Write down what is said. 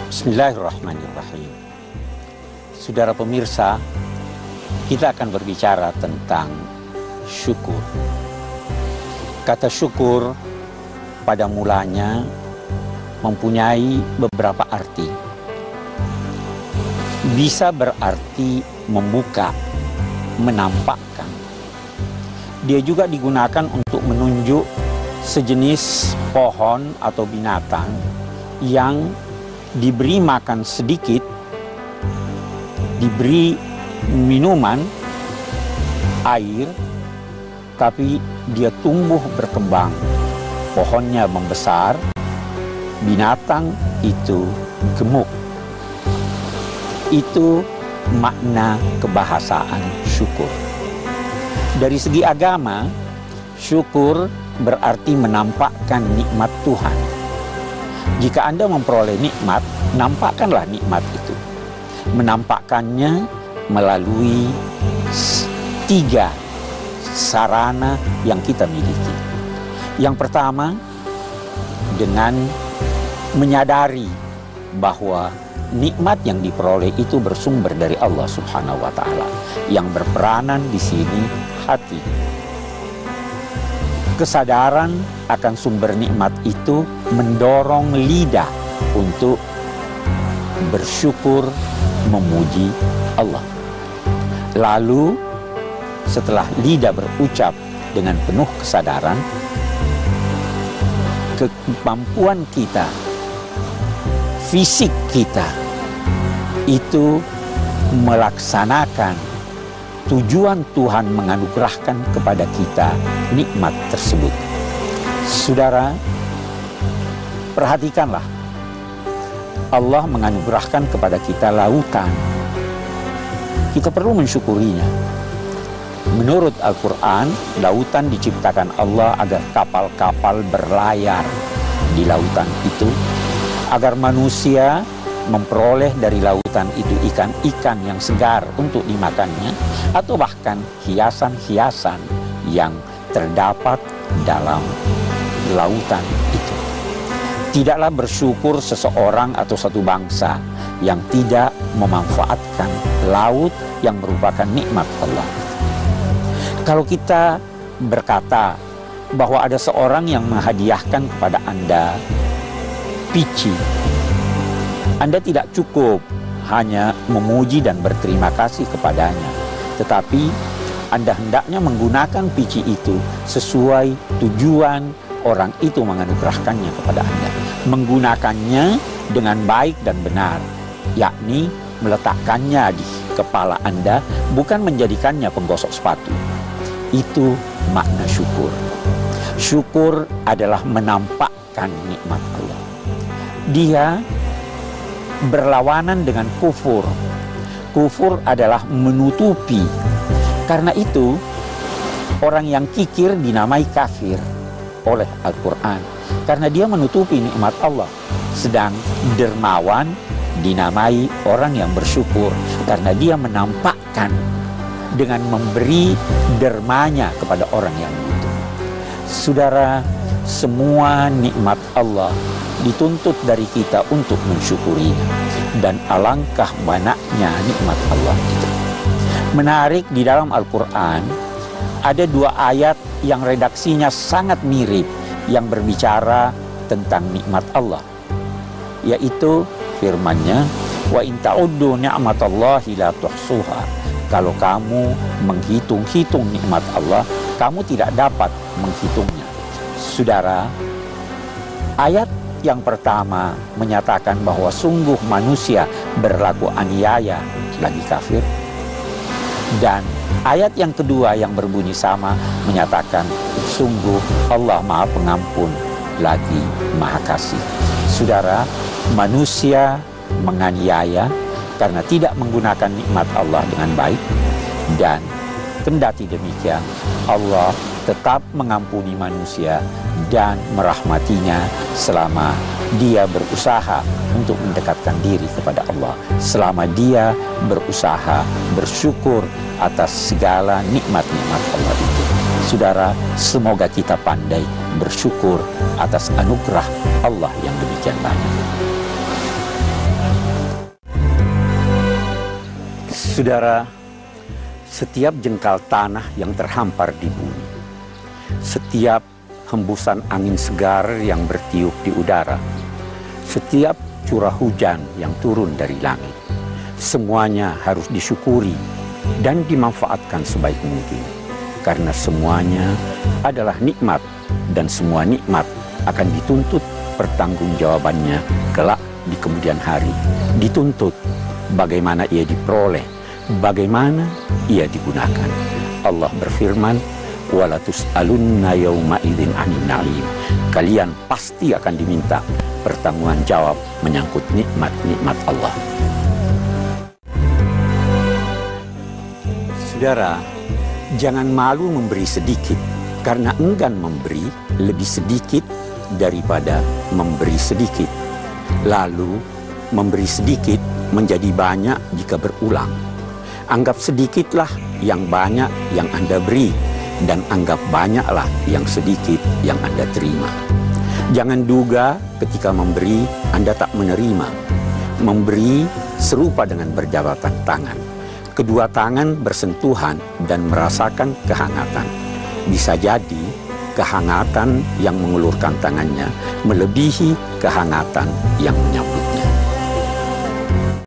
Bismillahirrahmanirrahim. Saudara pemirsa, kita akan berbicara tentang syukur. Kata syukur pada mulanya mempunyai beberapa arti. Bisa berarti membuka, menampakkan. Dia juga digunakan untuk menunjuk sejenis pohon atau binatang yang diberi makan sedikit, diberi minuman, air, tapi dia tumbuh berkembang. Pohonnya membesar, binatang itu gemuk. Itu makna kebahasaan syukur. Dari segi agama, syukur berarti menampakkan nikmat Tuhan. Jika Anda memperoleh nikmat, nampakkanlah nikmat itu. Menampakkannya melalui 3 sarana yang kita miliki. Yang pertama, dengan menyadari bahwa nikmat yang diperoleh itu bersumber dari Allah Subhanahu wa Ta'ala. Yang berperanan di sini hati. Kesadaran akan sumber nikmat itu mendorong lidah untuk bersyukur, memuji Allah. Lalu setelah lidah berucap dengan penuh kesadaran, kemampuan kita, fisik kita itu melaksanakan tujuan Tuhan menganugerahkan kepada kita nikmat tersebut. Saudara, perhatikanlah, Allah menganugerahkan kepada kita lautan. Kita perlu mensyukurinya. Menurut Al-Quran, lautan diciptakan Allah agar kapal-kapal berlayar di lautan itu, agar manusia memperoleh dari lautan itu ikan-ikan yang segar untuk dimakannya, atau bahkan hiasan-hiasan yang terdapat dalam lautan itu. Tidaklah bersyukur seseorang atau satu bangsa yang tidak memanfaatkan laut yang merupakan nikmat Allah. Kalau kita berkata bahwa ada seorang yang menghadiahkan kepada Anda pici, Anda tidak cukup hanya memuji dan berterima kasih kepadanya, tetapi Anda hendaknya menggunakan pici itu sesuai tujuan orang itu menganugerahkannya kepada Anda. Menggunakannya dengan baik dan benar, yakni meletakkannya di kepala Anda, bukan menjadikannya penggosok sepatu. Itu makna syukur. Syukur adalah menampakkan nikmat Allah. Dia berlawanan dengan kufur. Kufur adalah menutupi. Karena itu, orang yang kikir dinamai kafir oleh Al-Quran. Karena dia menutupi nikmat Allah. Sedang dermawan dinamai orang yang bersyukur. Karena dia menampakkan dengan memberi dermanya kepada orang yang butuh. Saudara, semua nikmat Allah dituntut dari kita untuk mensyukurinya. Dan alangkah banyaknya nikmat Allah itu. Menarik, di dalam Al-Quran ada 2 ayat yang redaksinya sangat mirip, yang berbicara tentang nikmat Allah, yaitu firman-Nya, wa in ta'uddu ni'matallahi la tuhsuha. Kalau kamu menghitung-hitung nikmat Allah, kamu tidak dapat menghitungnya. Saudara, ayat yang pertama menyatakan bahwa sungguh manusia berlaku aniaya lagi kafir. Dan ayat yang kedua yang berbunyi sama menyatakan sungguh Allah Maha Pengampun lagi Maha Kasih. Saudara, manusia menganiaya karena tidak menggunakan nikmat Allah dengan baik, dan kendati demikian Allah tetap mengampuni manusia dan merahmatinya selama dia berusaha untuk mendekatkan diri kepada Allah, selama dia berusaha bersyukur atas segala nikmat-nikmat Allah itu. Saudara, semoga kita pandai bersyukur atas anugerah Allah yang demikian banyak. Saudara, setiap jengkal tanah yang terhampar di bumi, setiap hembusan angin segar yang bertiup di udara, setiap curah hujan yang turun dari langit, semuanya harus disyukuri dan dimanfaatkan sebaik mungkin. Karena semuanya adalah nikmat dan semua nikmat akan dituntut pertanggungjawabannya kelak di kemudian hari. Dituntut bagaimana ia diperoleh, bagaimana ia digunakan. Allah berfirman, wala tus'alunna yauma idzin 'anil na'im. Kalian pasti akan diminta pertanggungan jawab menyangkut nikmat-nikmat Allah. Saudara, jangan malu memberi sedikit, karena enggan memberi lebih sedikit daripada memberi sedikit. Lalu memberi sedikit menjadi banyak jika berulang. Anggap sedikitlah yang banyak yang Anda beri, dan anggap banyaklah yang sedikit yang Anda terima. Jangan duga ketika memberi Anda tak menerima. Memberi serupa dengan berjabatan tangan. Kedua tangan bersentuhan dan merasakan kehangatan. Bisa jadi kehangatan yang mengulurkan tangannya melebihi kehangatan yang menyambut.